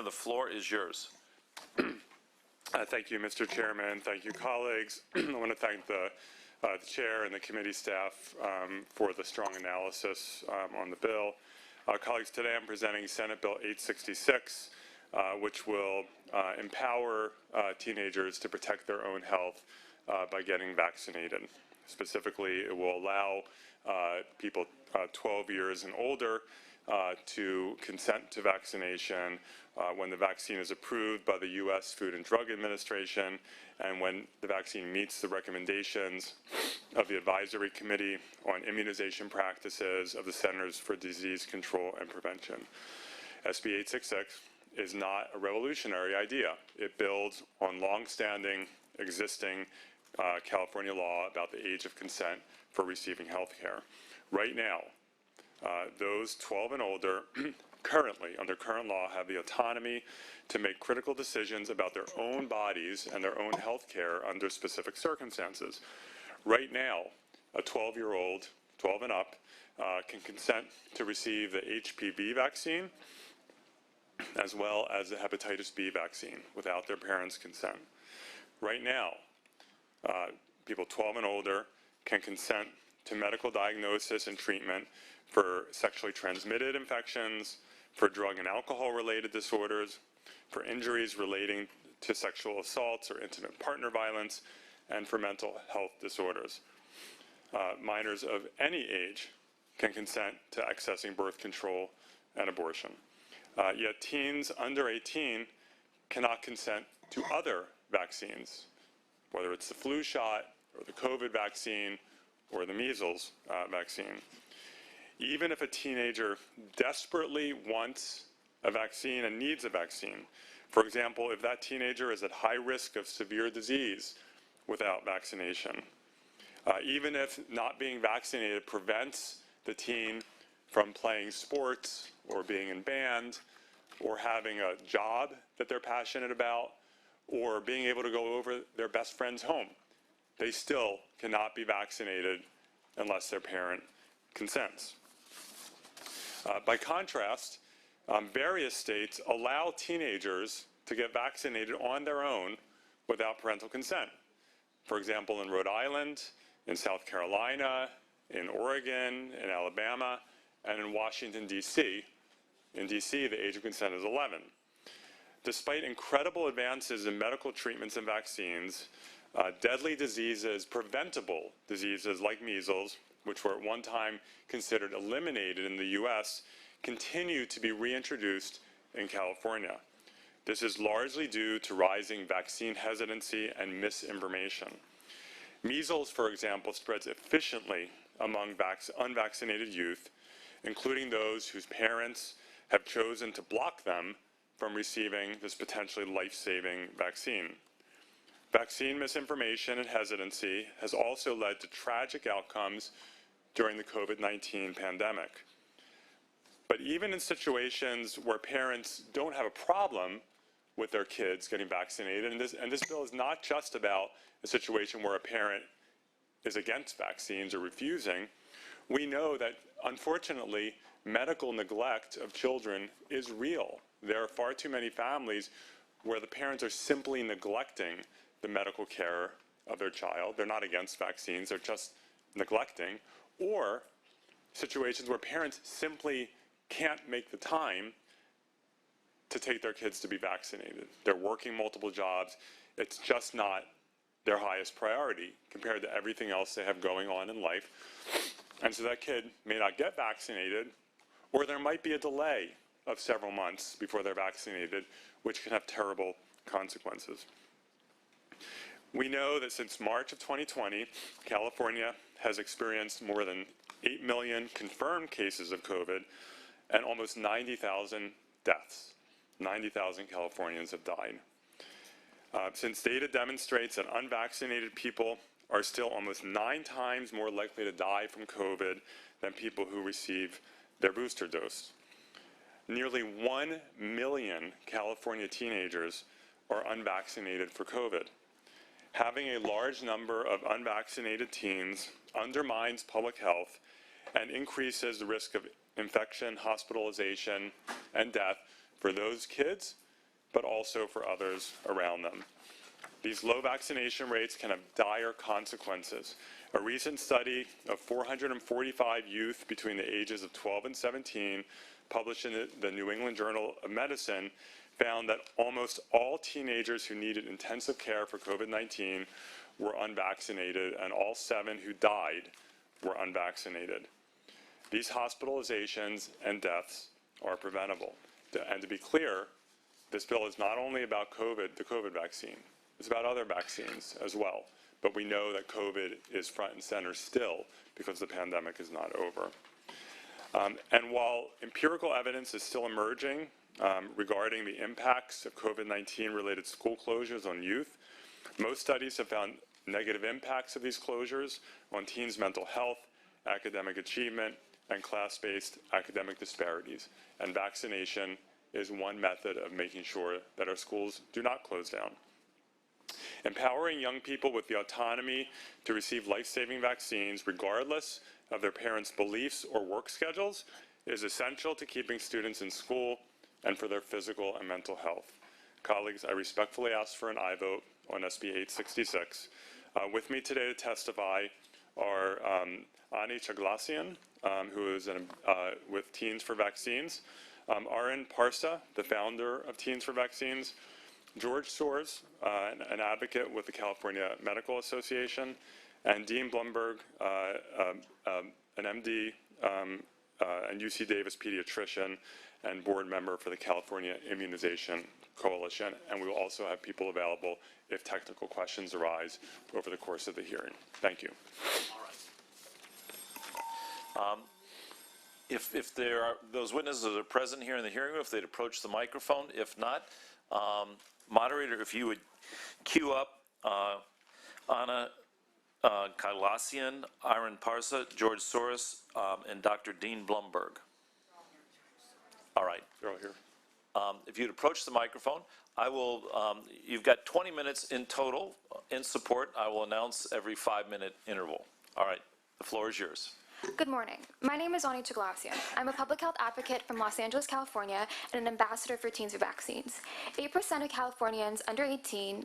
Minor, the floor is yours. Thank you, Mr. Chairman. Thank you, colleagues. I want to thank the chair and the committee staff for the strong analysis on the bill. Colleagues, today I'm presenting Senate Bill 866, which will empower teenagers to protect their own health by getting vaccinated. Specifically, it will allow people 12 years and older to consent to vaccination when the vaccine is approved by the U.S. Food and Drug Administration and when the vaccine meets the recommendations of the Advisory Committee on Immunization Practices of the Centers for Disease Control and Prevention. SB 866 is not a revolutionary idea. It builds on long-standing, existing California law about the age of consent for receiving health care. Right now, those 12 and older currently, under current law, have the autonomy to make critical decisions about their own bodies and their own health care under specific circumstances. Right now, a 12-year-old, 12 and up, can consent to receive the HPV vaccine as well as the Hepatitis B vaccine without their parents' consent. Right now, people 12 and older can consent to medical diagnosis and treatment for sexually transmitted infections, for drug and alcohol-related disorders, for injuries relating to sexual assaults or intimate partner violence, and for mental health disorders. Minors of any age can consent to accessing birth control and abortion. Yet teens under 18 cannot consent to other vaccines, whether it's the flu shot or the COVID vaccine or the measles vaccine. Even if a teenager desperately wants a vaccine and needs a vaccine, for example, if that teenager is at high risk of severe disease without vaccination, even if not being vaccinated prevents the teen from playing sports or being in band or having a job that they're passionate about or being able to go over their best friend's home, they still cannot be vaccinated unless their parent consents. By contrast, various states allow teenagers to get vaccinated on their own without parental consent. For example, in Rhode Island, in South Carolina, in Oregon, in Alabama, and in Washington, D.C. In D.C., the age of consent is 11. Despite incredible advances in medical treatments and vaccines, deadly diseases, preventable diseases like measles, which were at one time considered eliminated in the U.S., continue to be reintroduced in California. This is largely due to rising vaccine hesitancy and misinformation. Measles, for example, spreads efficiently among unvaccinated youth, including those whose parents have chosen to block them from receiving this potentially life-saving vaccine. Vaccine misinformation and hesitancy has also led to tragic outcomes during the COVID-19 pandemic. But even in situations where parents don't have a problem with their kids getting vaccinated, and this bill is not just about a situation where a parent is against vaccines or refusing, we know that, unfortunately, medical neglect of children is real. There are far too many families where the parents are simply neglecting the medical care of their child. They're not against vaccines, they're just neglecting. Or situations where parents simply can't make the time to take their kids to be vaccinated. They're working multiple jobs. It's just not their highest priority compared to everything else they have going on in life. And so that kid may not get vaccinated, or there might be a delay of several months before they're vaccinated, which can have terrible consequences. We know that since March of 2020, California has experienced more than 8 million confirmed cases of COVID and almost 90,000 deaths. 90,000 Californians have died. Since data demonstrates that unvaccinated people are still almost 9 times more likely to die from COVID than people who receive their booster dose. Nearly 1 million California teenagers are unvaccinated for COVID. Having a large number of unvaccinated teens undermines public health and increases the risk of infection, hospitalization, and death for those kids but also for others around them. These low vaccination rates can have dire consequences. A recent study of 445 youth between the ages of 12 and 17, published in the New England Journal of Medicine, found that almost all teenagers who needed intensive care for COVID-19 were unvaccinated, and all 7 who died were unvaccinated. These hospitalizations and deaths are preventable. And to be clear, this bill is not only about COVID, the COVID vaccine. It's about other vaccines as well. But we know that COVID is front and center still because the pandemic is not over. And while empirical evidence is still emerging regarding the impacts of COVID-19 related school closures on youth, most studies have found negative impacts of these closures on teens' mental health, academic achievement, and class-based academic disparities. And vaccination is one method of making sure that our schools do not close down. Empowering young people with the autonomy to receive life-saving vaccines, regardless of their parents' beliefs or work schedules, is essential to keeping students in school and for their physical and mental health. Colleagues, I respectfully ask for an aye vote on SB 866. With me today to testify are Ani Chaglassian, who is with Teens for Vaccines, Arin Parsa, the founder of Teens for Vaccines, George Soares, an advocate with the California Medical Association, and Dean Blumberg, an MD and UC Davis pediatrician and board member for the California Immunization Coalition. And we will also have people available if technical questions arise over the course of the hearing. Thank you. All right. If there are those witnesses that are present here in the hearing room, if they'd approach the microphone. If not, moderator, if you would queue up Anna Kailassian, Arin Parsa, George Soares, and Dr. Dean Blumberg. All right. They're all here. If you'd approach the microphone, I will, you've got 20 minutes in total in support. I will announce every 5-minute interval. All right, the floor is yours. Good morning. My name is Ani Chaglassian. I'm a public health advocate from Los Angeles, California, and an ambassador for Teens for Vaccines. 8% of Californians under 18,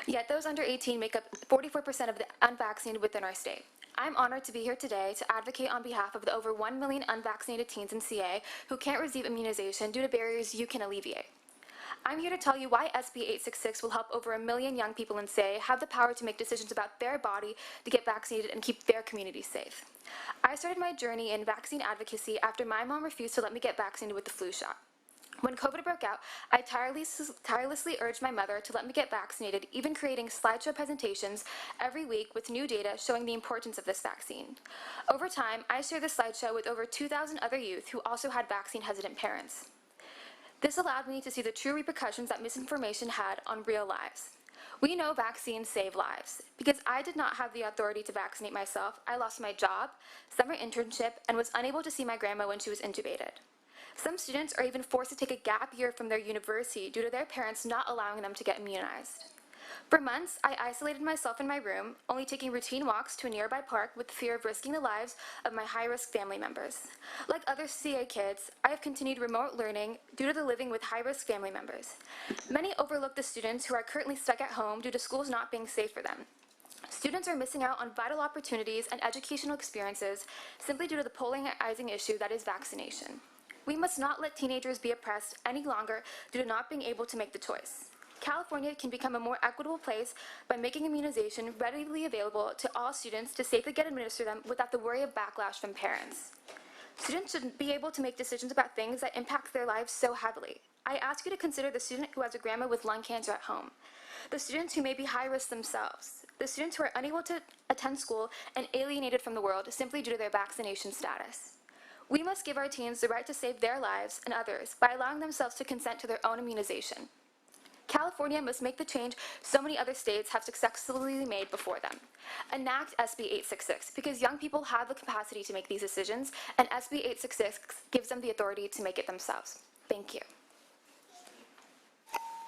yet those under 18 make up 44% of the unvaccinated within our state. I'm honored to be here today to advocate on behalf of the over 1 million unvaccinated teens in CA who can't receive immunization due to barriers you can alleviate. I'm here to tell you why SB 866 will help over 1 million young people in CA have the power to make decisions about their body to get vaccinated and keep their community safe. I started my journey in vaccine advocacy after my mom refused to let me get vaccinated with the flu shot. When COVID broke out, I tirelessly urged my mother to let me get vaccinated, even creating slideshow presentations every week with new data showing the importance of this vaccine. Over time, I shared the slideshow with over 2,000 other youth who also had vaccine-hesitant parents. This allowed me to see the true repercussions that misinformation had on real lives. We know vaccines save lives. Because I did not have the authority to vaccinate myself, I lost my job, summer internship, and was unable to see my grandma when she was intubated. Some students are even forced to take a gap year from their university due to their parents not allowing them to get immunized. For months, I isolated myself in my room, only taking routine walks to a nearby park with the fear of risking the lives of my high-risk family members. Like other CA kids, I have continued remote learning due to the living with high-risk family members. Many overlook the students who are currently stuck at home due to schools not being safe for them. Students are missing out on vital opportunities and educational experiences simply due to the polarizing issue that is vaccination. We must not let teenagers be oppressed any longer due to not being able to make the choice. California can become a more equitable place by making immunization readily available to all students to safely get administered them without the worry of backlash from parents. Students should be able to make decisions about things that impact their lives so heavily. I ask you to consider the student who has a grandma with lung cancer at home, the students who may be high risk themselves, the students who are unable to attend school and alienated from the world simply due to their vaccination status. We must give our teens the right to save their lives and others by allowing themselves to consent to their own immunization. California must make the change so many other states have successfully made before them. Enact SB 866 because young people have the capacity to make these decisions, and SB 866 gives them the authority to make it themselves. Thank you.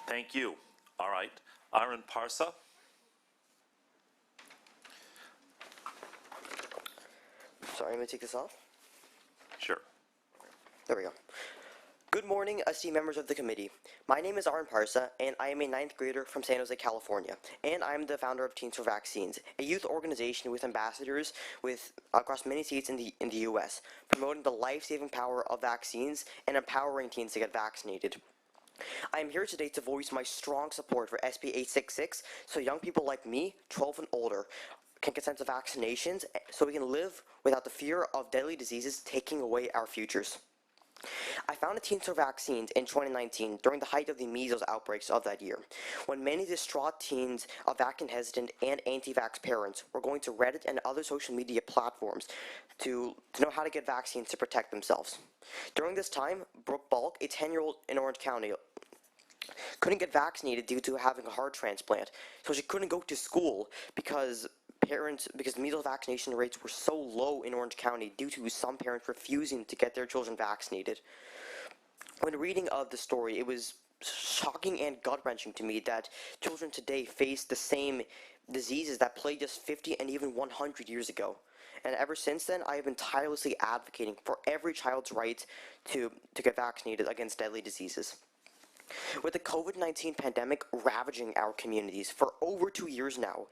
Thank you. All right. Arin Parsa. Sorry, I'm going to take this off. Sure. There we go. Good morning, esteemed members of the committee. My name is Arin, and I am a 9th grader from San Jose, California, and I am the founder of Teens for Vaccines, a youth organization with ambassadors across many states in the U.S., promoting the life-saving power of vaccines and empowering teens to get vaccinated. I am here today to voice my strong support for SB 866 so young people like me, 12 and older, can consent to vaccinations so we can live without the fear of deadly diseases taking away our futures. I founded Teens for Vaccines in 2019 during the height of the measles outbreaks of that year, when many distraught teens of vaccine-hesitant and anti-vax parents were going to Reddit and other social media platforms to know how to get vaccines to protect themselves. During this time, Brooke Balk, a 10-year-old in Orange County, couldn't get vaccinated due to having a heart transplant, so she couldn't go to school because measles vaccination rates were so low in Orange County due to some parents refusing to get their children vaccinated. When reading of the story, it was shocking and gut-wrenching to me that children today face the same diseases that plagued us 50 and even 100 years ago. And ever since then, I have been tirelessly advocating for every child's right to get vaccinated against deadly diseases. With the COVID-19 pandemic ravaging our communities for over 2 years now,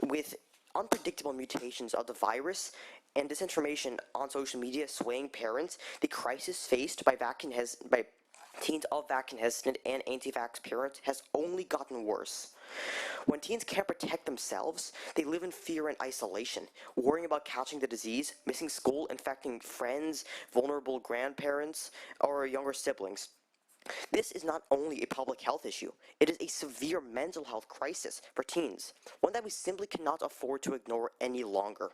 with unpredictable mutations of the virus and disinformation on social media swaying parents, the crisis faced by teens of vaccine-hesitant and anti-vax parents has only gotten worse. When teens can't protect themselves, they live in fear and isolation, worrying about catching the disease, missing school, infecting friends, vulnerable grandparents, or younger siblings. This is not only a public health issue, it is a severe mental health crisis for teens, one that we simply cannot afford to ignore any longer.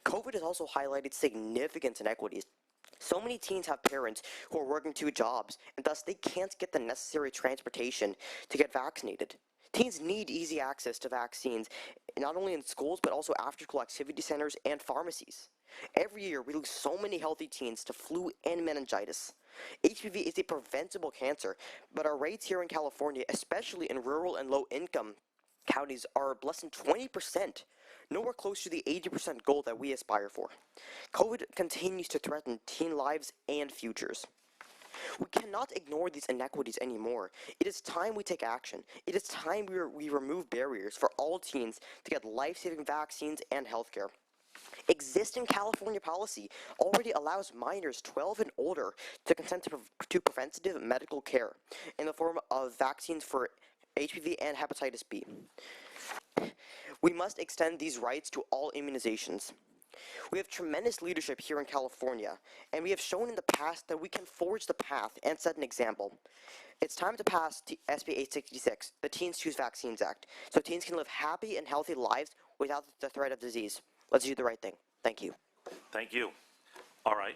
COVID has also highlighted significant inequities. So many teens have parents who are working 2 jobs, and thus they can't get the necessary transportation to get vaccinated. Teens need easy access to vaccines, not only in schools, but also after-school activity centers and pharmacies. Every year, we lose so many healthy teens to flu and meningitis. HPV is a preventable cancer, but our rates here in California, especially in rural and low-income counties, are less than 20%, nowhere close to the 80% goal that we aspire for. COVID continues to threaten teen lives and futures. We cannot ignore these inequities anymore. It is time we take action. It is time we remove barriers for all teens to get life-saving vaccines and healthcare. Existing California policy already allows minors 12 and older to consent to preventative medical care in the form of vaccines for HPV and Hepatitis B. We must extend these rights to all immunizations. We have tremendous leadership here in California, and we have shown in the past that we can forge the path and set an example. It's time to pass SB 866, the Teens Choose Vaccines Act, so teens can live happy and healthy lives without the threat of disease. Let's do the right thing. Thank you. Thank you. All right.